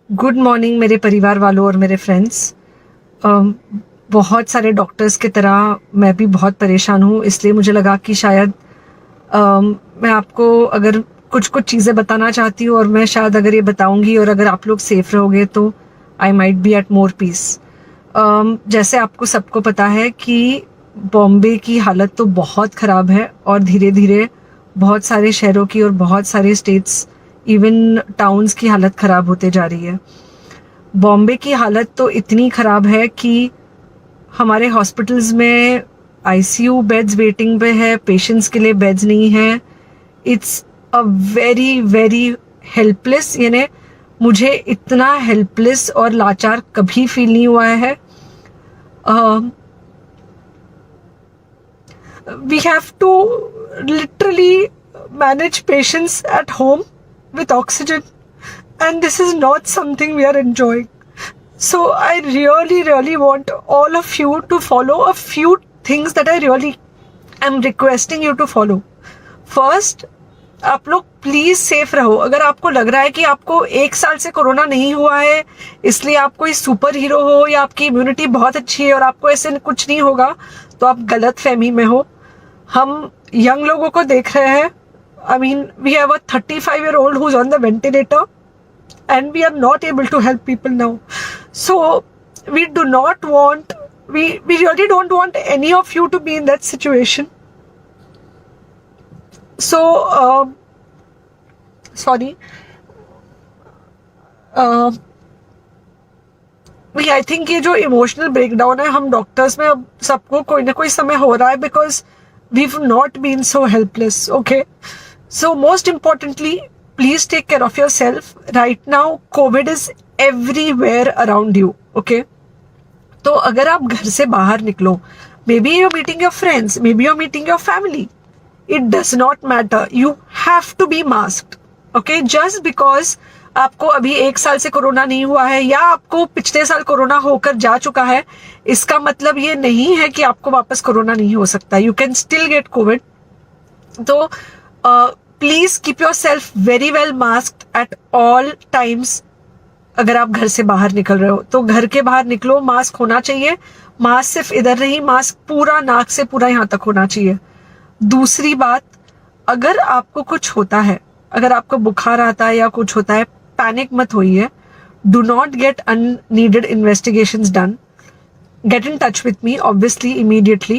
Good morning मेरे परिवार वालों और मेरे फ्रेंड्स। बहुत सारे डॉक्टर्स की तरह मैं भी बहुत परेशान हूँ, इसलिए मुझे लगा कि शायद मैं आपको अगर कुछ कुछ चीज़ें बताना चाहती हूँ और मैं शायद अगर ये बताऊँगी और अगर आप लोग सेफ रहोगे तो I might be at more peace. जैसे आपको सबको पता है कि बॉम्बे की हालत तो बहुत ख़राब है और धीरे धीरे बहुत सारे शहरों की और बहुत सारे स्टेट्स इवन टाउन्स की हालत ख़राब होते जा रही है। बॉम्बे की हालत तो इतनी ख़राब है कि हमारे हॉस्पिटल्स में आईसीयू बेड्स वेटिंग पे है, पेशेंट्स के लिए बेड्स नहीं है। It's a very very helpless, यानी मुझे इतना हेल्पलेस और लाचार कभी फील नहीं हुआ है। We have to literally manage patients at home with oxygen, and this is not something we are enjoying. So I really want all of you to follow a few things that I really am requesting you to follow. First, आप लोग please safe रहो। अगर आपको लग रहा है कि आपको एक साल से कोरोना नहीं हुआ है इसलिए आप कोई सुपर हीरो हो या आपकी इम्यूनिटी बहुत अच्छी है और आपको ऐसे कुछ नहीं होगा, तो आप गलत फहमी में हो। हम यंग लोगों को देख रहे हैं। I mean we have a 35-year-old who's on the ventilator and we are not able to help people now. So we do not want, we really don't want any of you to be in that situation. So sorry, I think ये जो emotional breakdown है हम doctors में अब सबको कोई ना कोई समय हो रहा है because we've not been so helpless. Okay, so most importantly, please take care of yourself. Right now COVID is everywhere around you. Okay, तो अगर आप घर से बाहर निकलो, maybe you're meeting your friends, maybe you're meeting your family, it does not matter, you have to be masked. Okay, just because आपको अभी एक साल से कोरोना नहीं हुआ है या आपको पिछले साल कोरोना होकर जा चुका है, इसका मतलब ये नहीं है कि आपको वापस कोरोना नहीं हो सकता। You can still get covid. तो please keep yourself very well masked at all times. अगर आप घर से बाहर निकल रहे हो तो घर के बाहर निकलो, मास्क होना चाहिए। मास्क सिर्फ इधर नहीं, मास्क पूरा नाक से पूरा यहाँ तक होना चाहिए। दूसरी बात, अगर आपको कुछ होता है, अगर आपको बुखार आता है या कुछ होता है, पैनिक मत होइए। Do not get unneeded investigations done. Get in touch with me obviously immediately.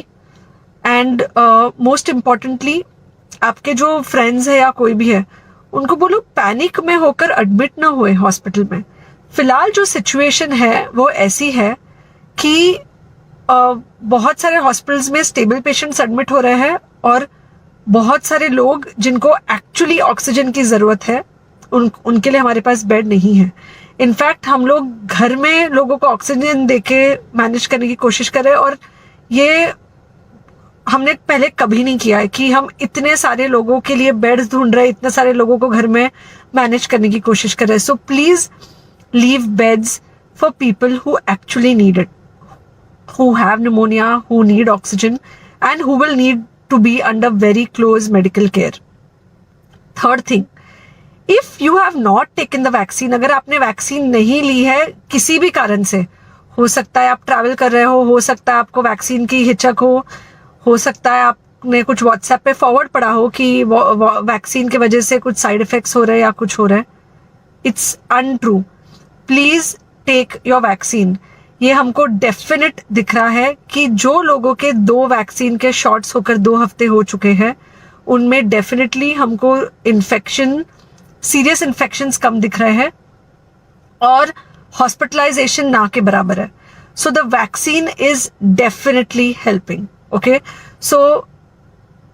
And most importantly, आपके जो फ्रेंड्स है या कोई भी है उनको बोलो पैनिक में होकर एडमिट ना हुए हॉस्पिटल में। फिलहाल जो सिचुएशन है वो ऐसी है कि बहुत सारे हॉस्पिटल्स में स्टेबल पेशेंट्स एडमिट हो रहे हैं और बहुत सारे लोग जिनको एक्चुअली ऑक्सीजन की जरूरत है उनके लिए हमारे पास बेड नहीं है। इनफैक्ट हम लोग घर में लोगों को ऑक्सीजन देके मैनेज करने की कोशिश कर रहे हैं और ये हमने पहले कभी नहीं किया है कि हम इतने सारे लोगों के लिए बेड्स ढूंढ रहे हैं, इतने सारे लोगों को घर में मैनेज करने की कोशिश कर रहे हैं। So please leave beds for people who actually need it, who have pneumonia, who need oxygen, and who will need to be under very close medical care. Third thing, if you have not taken the vaccine, अगर आपने vaccine नहीं ली है किसी भी कारण से, हो सकता है आप ट्रैवल कर रहे हो सकता है आपको वैक्सीन की हिचक हो सकता है आपने कुछ व्हाट्सएप पे फॉरवर्ड पढ़ा हो कि वैक्सीन की वजह से कुछ साइड इफेक्ट्स हो रहे हैं या कुछ हो रहा है। It's untrue. Please take your vaccine. ये हमको डेफिनेट दिख रहा है कि जो लोगों के 2 वैक्सीन के शॉट्स होकर 2 हफ्ते हो चुके हैं उनमें डेफिनेटली हमको इन्फेक्शन, सीरियस इन्फेक्शंस कम दिख रहे हैं और हॉस्पिटलाइजेशन ना के बराबर है। So the vaccine is definitely helping. Okay, so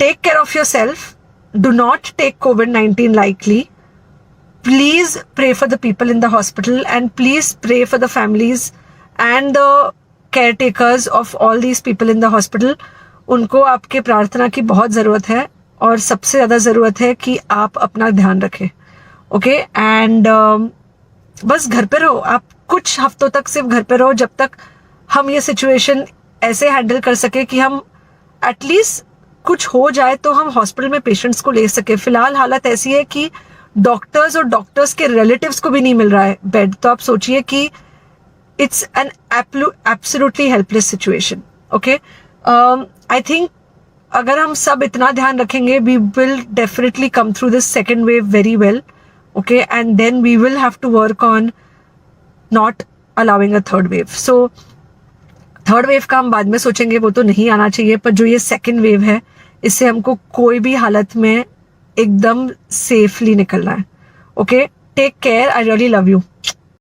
take care of yourself. Do not take COVID-19 lightly. Please pray for the people in the hospital and please pray for the families and the caretakers of all these people in the hospital. उनको आपके प्रार्थना की बहुत ज़रूरत है और सबसे ज़्यादा ज़रूरत है कि आप अपना ध्यान रखें। ओके, एंड बस घर पे रहो। आप कुछ हफ्तों तक सिर्फ घर पे रहो जब तक हम ये सिचुएशन ऐसे हैंडल कर सके कि हम एटलीस्ट कुछ हो जाए तो हम हॉस्पिटल में पेशेंट्स को ले सके। फिलहाल हालत ऐसी है कि डॉक्टर्स और डॉक्टर्स के रिलेटिव्स को भी नहीं मिल रहा है बेड, तो आप सोचिए कि it's an absolutely helpless situation. Okay, I think अगर हम सब इतना ध्यान रखेंगे, we will definitely come through this second wave very well. Okay, and then we will have to work on not allowing a third wave. So third wave का हम बाद में सोचेंगे, वो तो नहीं आना चाहिए, पर जो ये सेकेंड वेव है, इससे हमको कोई भी हालत में एकदम सेफली निकलना है. Okay, take care, I really love you.